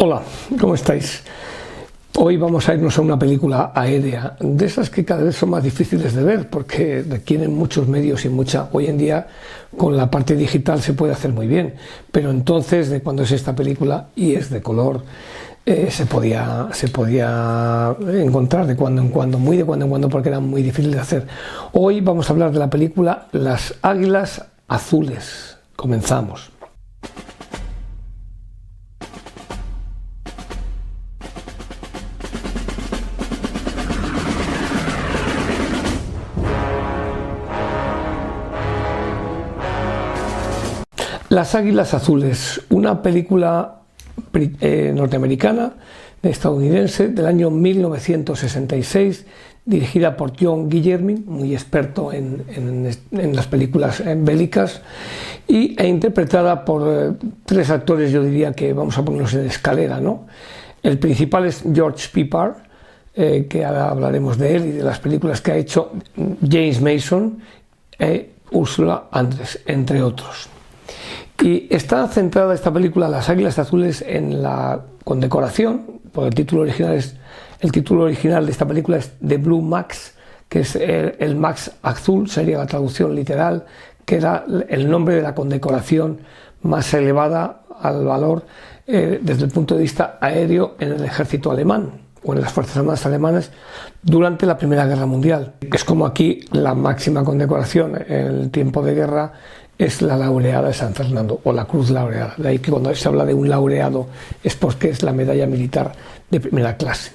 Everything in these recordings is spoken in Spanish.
Hola, ¿cómo estáis? Hoy vamos a irnos a una película aérea, de esas que cada vez son más difíciles de ver porque requieren muchos medios y mucha. Hoy en día con la parte digital se puede hacer muy bien, pero entonces, de cuando es esta película y es de color, se podía encontrar de cuando en cuando, muy de cuando en cuando, porque era muy difícil de hacer. Hoy vamos a hablar de la película Las Águilas Azules. Comenzamos. Las Águilas Azules, una película norteamericana, estadounidense, del año 1966, dirigida por John Guillermin, muy experto en las películas bélicas, e interpretada por tres actores, yo diría que vamos a ponerlos en escalera, ¿no? El principal es George Peppard, que ahora hablaremos de él y de las películas que ha hecho, James Mason e Ursula Andress, entre otros. Y está centrada esta película, Las Águilas Azules, en la condecoración, porque el título original de esta película es The Blue Max, que es el Max Azul, sería la traducción literal, que era el nombre de la condecoración más elevada al valor desde el punto de vista aéreo en el ejército alemán o en las Fuerzas Armadas alemanas durante la Primera Guerra Mundial. Es como aquí la máxima condecoración en el tiempo de guerra es la laureada de San Fernando o la cruz laureada. De ahí que cuando se habla de un laureado es porque es la medalla militar de primera clase,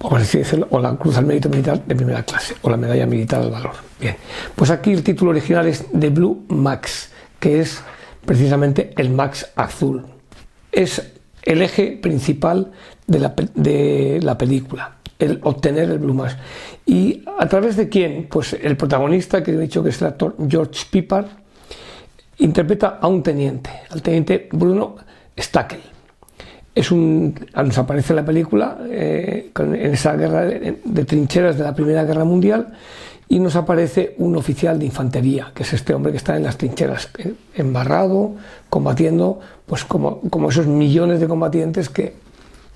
o así decirlo, o la cruz al mérito militar de primera clase, o la medalla militar al valor. Bien, pues aquí el título original es The Blue Max, que es precisamente el Max Azul. Es el eje principal de la película, el obtener el Blue Max. ¿Y a través de quién? Pues el protagonista, que he dicho que es el actor George Peppard, interpreta a un teniente, al teniente Bruno Stackel. Nos aparece en la película en esa guerra de trincheras de la Primera Guerra Mundial, y nos aparece un oficial de infantería, que es este hombre que está en las trincheras, embarrado, combatiendo, pues como esos millones de combatientes que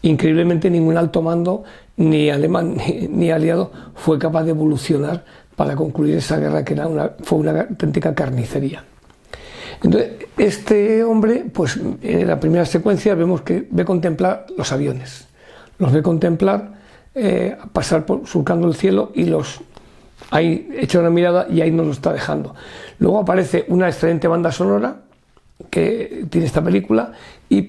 increíblemente ningún alto mando, ni alemán ni aliado, fue capaz de evolucionar para concluir esa guerra, que fue una auténtica carnicería. Entonces, este hombre, pues en la primera secuencia vemos que ve contemplar los aviones, los ve contemplar, pasar surcando el cielo, y ahí echa una mirada y ahí nos lo está dejando. Luego aparece una excelente banda sonora que tiene esta película, y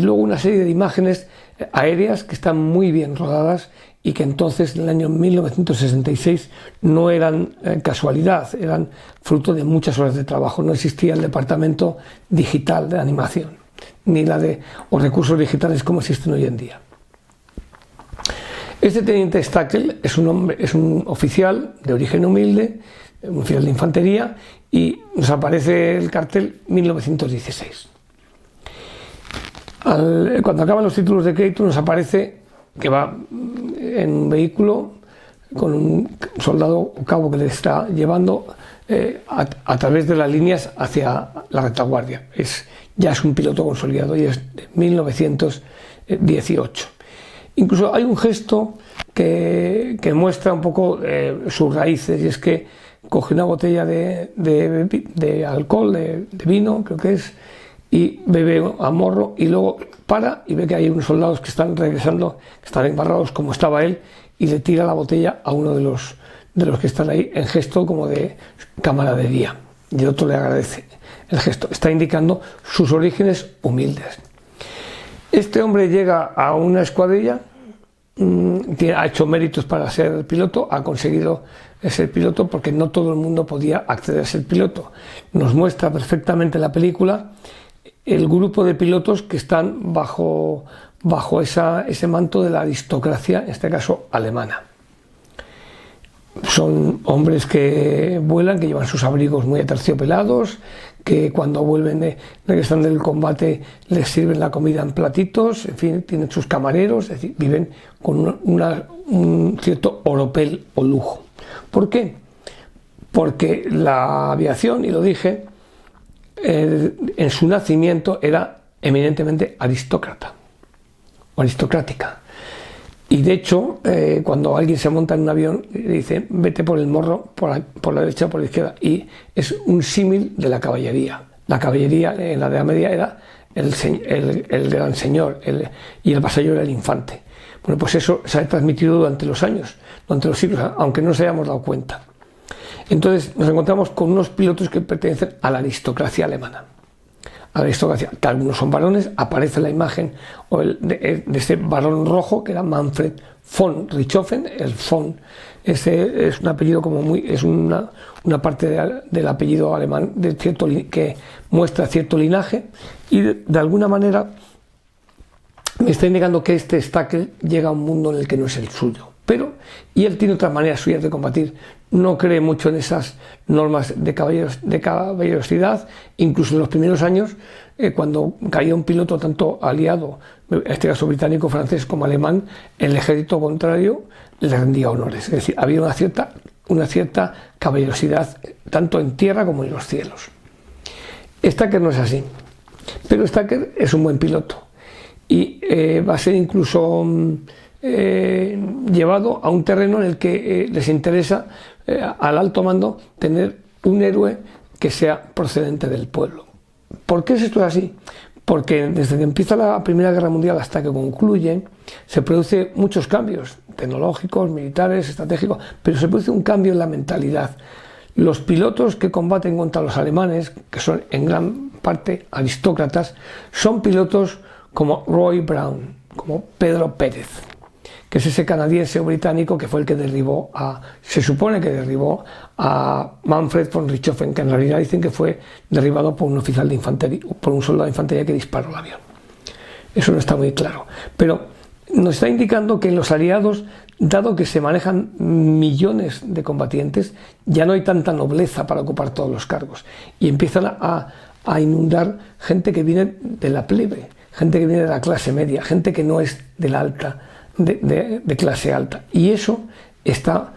luego una serie de imágenes aéreas que están muy bien rodadas y que entonces, en el año 1966, no eran casualidad, eran fruto de muchas horas de trabajo. No existía el departamento digital de animación, ni o recursos digitales como existen hoy en día. Este teniente Stackel es un oficial de origen humilde, un oficial de infantería, y nos aparece el cartel 1916. Cuando acaban los títulos de crédito nos aparece que va en un vehículo con un soldado o cabo que le está llevando a través de las líneas hacia la retaguardia. Ya es un piloto consolidado y es de 1918. Incluso hay un gesto que muestra un poco sus raíces, y es que coge una botella de alcohol, de vino, creo que es, y bebe a morro, y luego para y ve que hay unos soldados que están regresando, que están embarrados como estaba él, y le tira la botella a uno de los que están ahí, en gesto como de camaradería, y el otro le agradece el gesto. Está indicando sus orígenes humildes. Este hombre llega a una escuadrilla, ha hecho méritos para ser piloto, ha conseguido ser piloto porque no todo el mundo podía acceder a ser piloto. Nos muestra perfectamente la película el grupo de pilotos que están bajo ese manto de la aristocracia, en este caso alemana. Son hombres que vuelan, que llevan sus abrigos muy aterciopelados, que cuando regresan del combate les sirven la comida en platitos, en fin, tienen sus camareros, es decir, viven con un cierto oropel o lujo. ¿Por qué? Porque la aviación, y lo dije, en su nacimiento era eminentemente aristócrata. o aristocrática. Y de hecho, cuando alguien se monta en un avión, dice, vete por el morro, por la derecha o por la izquierda. Y es un símil de la caballería. La caballería en la Edad Media era el gran señor y el vasallo era el infante. Bueno, pues eso se ha transmitido durante los años, durante los siglos, aunque no nos hayamos dado cuenta. Entonces nos encontramos con unos pilotos que pertenecen a la aristocracia alemana. A la aristocracia, que algunos son varones, aparece la imagen de ese varón rojo que era Manfred von Richthofen. El von, ese es un apellido es una parte del apellido alemán que muestra cierto linaje, y de alguna manera me está indicando que este Stackel llega a un mundo en el que no es el suyo. Y él tiene otras maneras suyas de combatir, no cree mucho en esas normas de caballerosidad. Incluso en los primeros años, cuando caía un piloto tanto aliado, en este caso británico, francés como alemán, el ejército contrario le rendía honores. Es decir, había una cierta caballerosidad tanto en tierra como en los cielos. Stacker no es así, pero Stacker es un buen piloto y va a ser incluso llevado a un terreno en el que les interesa al alto mando tener un héroe que sea procedente del pueblo. ¿Por qué es esto así? Porque desde que empieza la Primera Guerra Mundial hasta que concluye, se producen muchos cambios tecnológicos, militares, estratégicos, pero se produce un cambio en la mentalidad. Los pilotos que combaten contra los alemanes, que son en gran parte aristócratas, son pilotos como Roy Brown, como Pedro Pérez, que es ese canadiense o británico que fue el que se supone que derribó a Manfred von Richthofen, que en realidad dicen que fue derribado por un oficial de infantería, por un soldado de infantería que disparó el avión. Eso no está muy claro, pero nos está indicando que en los aliados, dado que se manejan millones de combatientes, ya no hay tanta nobleza para ocupar todos los cargos y empiezan a inundar gente que viene de la plebe, gente que viene de la clase media, gente que no es de la alta, de clase alta, y eso está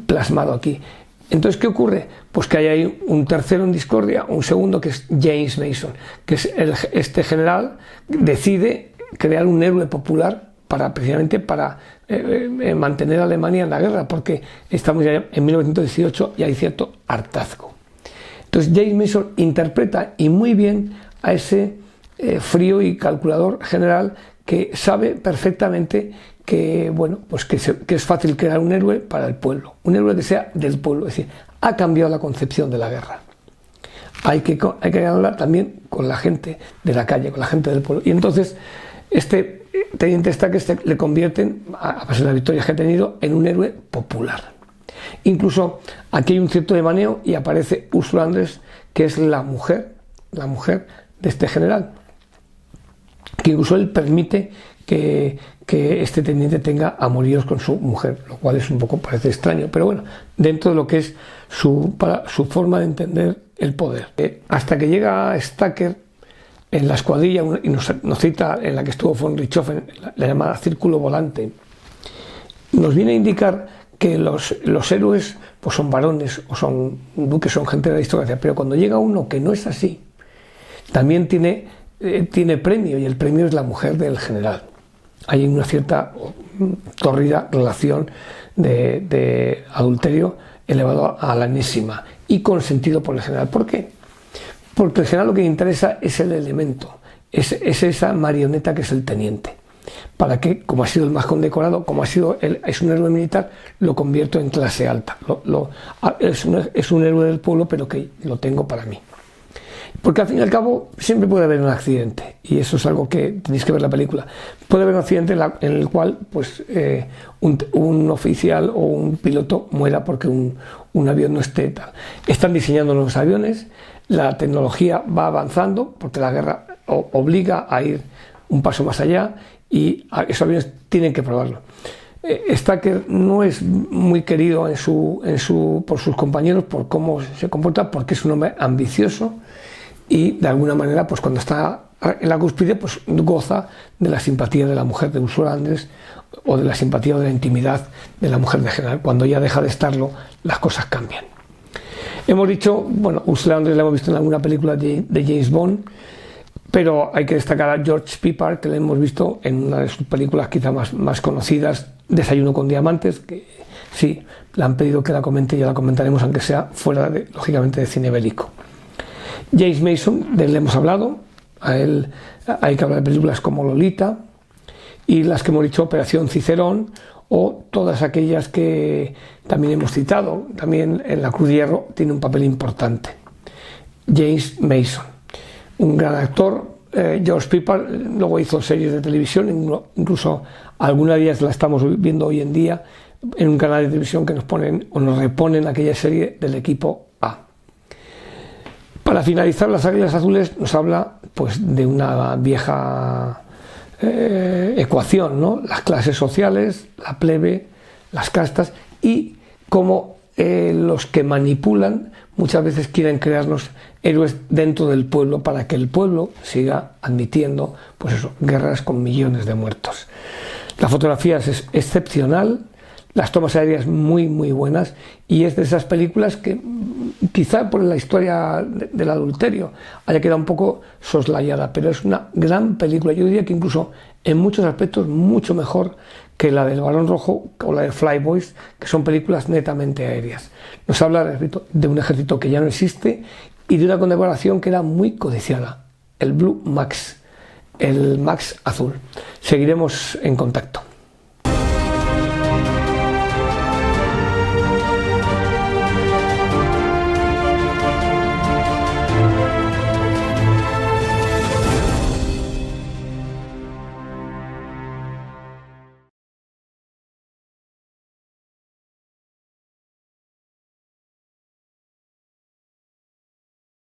plasmado aquí. Entonces, ¿qué ocurre? Pues que hay ahí un tercero en discordia, un segundo, que es James Mason, que es este general, decide crear un héroe popular precisamente para mantener a Alemania en la guerra, porque estamos ya en 1918 y hay cierto hartazgo. Entonces James Mason interpreta, y muy bien, a ese frío y calculador general que sabe perfectamente que, bueno, pues que es fácil crear un héroe para el pueblo, un héroe que sea del pueblo. Es decir, ha cambiado la concepción de la guerra. Hay que hablar también con la gente de la calle, con la gente del pueblo. Y entonces este teniente Stacker le convierten, a pesar de las victorias que ha tenido, en un héroe popular. Incluso aquí hay un cierto devaneo y aparece Ursula Andress, que es la mujer de este general, que incluso él permite que este teniente tenga amoríos con su mujer, lo cual es un poco, parece extraño, pero bueno, dentro de lo que es su forma de entender el poder. Hasta que llega Stacker en la escuadrilla, y nos cita en la que estuvo von Richthofen, la llamada círculo volante, nos viene a indicar que los héroes pues son varones o son duques, son gente de la aristocracia, pero cuando llega uno que no es así, también tiene premio, y el premio es la mujer del general. Hay una cierta torrida relación de adulterio elevado a la enésima y consentido por el general. ¿Por qué? Porque el general lo que le interesa es el elemento, es esa marioneta que es el teniente, para que, como ha sido el más condecorado, como es un héroe militar, lo convierto en clase alta. Es un héroe del pueblo, pero que lo tengo para mí. Porque al fin y al cabo siempre puede haber un accidente, y eso es algo que tenéis que ver la película. Puede haber un accidente en el cual pues, un oficial o un piloto muera porque un avión no esté tal. Están diseñando nuevos aviones, la tecnología va avanzando porque la guerra obliga a ir un paso más allá, y esos aviones tienen que probarlo. Stacker no es muy querido por sus compañeros por cómo se comporta, porque es un hombre ambicioso y de alguna manera pues cuando está en la cúspide pues goza de la simpatía de la mujer de Ursula Andress o de la simpatía o de la intimidad de la mujer de general. Cuando ya deja de estarlo, las cosas cambian. Hemos dicho, bueno, Ursula Andress la hemos visto en alguna película de James Bond, pero hay que destacar a George Peppard, que le hemos visto en una de sus películas quizá más conocidas, Desayuno con diamantes, que sí, le han pedido que la comente y ya la comentaremos, aunque sea fuera, lógicamente, de cine bélico. James Mason, de él hemos hablado, a él hay que hablar de películas como Lolita, y las que hemos dicho, Operación Cicerón, o todas aquellas que también hemos citado. También en La Cruz de Hierro tiene un papel importante. James Mason, un gran actor. George Peppard luego hizo series de televisión, incluso algunas de ellas las estamos viendo hoy en día en un canal de televisión que nos ponen o nos reponen aquella serie del equipo A. Para finalizar, Las Águilas Azules nos habla pues de una vieja ecuación, ¿no? Las clases sociales, la plebe, las castas, y cómo los que manipulan muchas veces quieren crearnos héroes dentro del pueblo para que el pueblo siga admitiendo, pues eso, guerras con millones de muertos. La fotografía es excepcional, las tomas aéreas muy buenas, y es de esas películas que quizá por la historia del adulterio haya quedado un poco soslayada, pero es una gran película. Yo diría que incluso en muchos aspectos mucho mejor que la del Balón Rojo o la de Flyboys, que son películas netamente aéreas. Nos habla, repito, de un ejército que ya no existe y de una condecoración que era muy codiciada, el Blue Max, el Max azul. Seguiremos en contacto.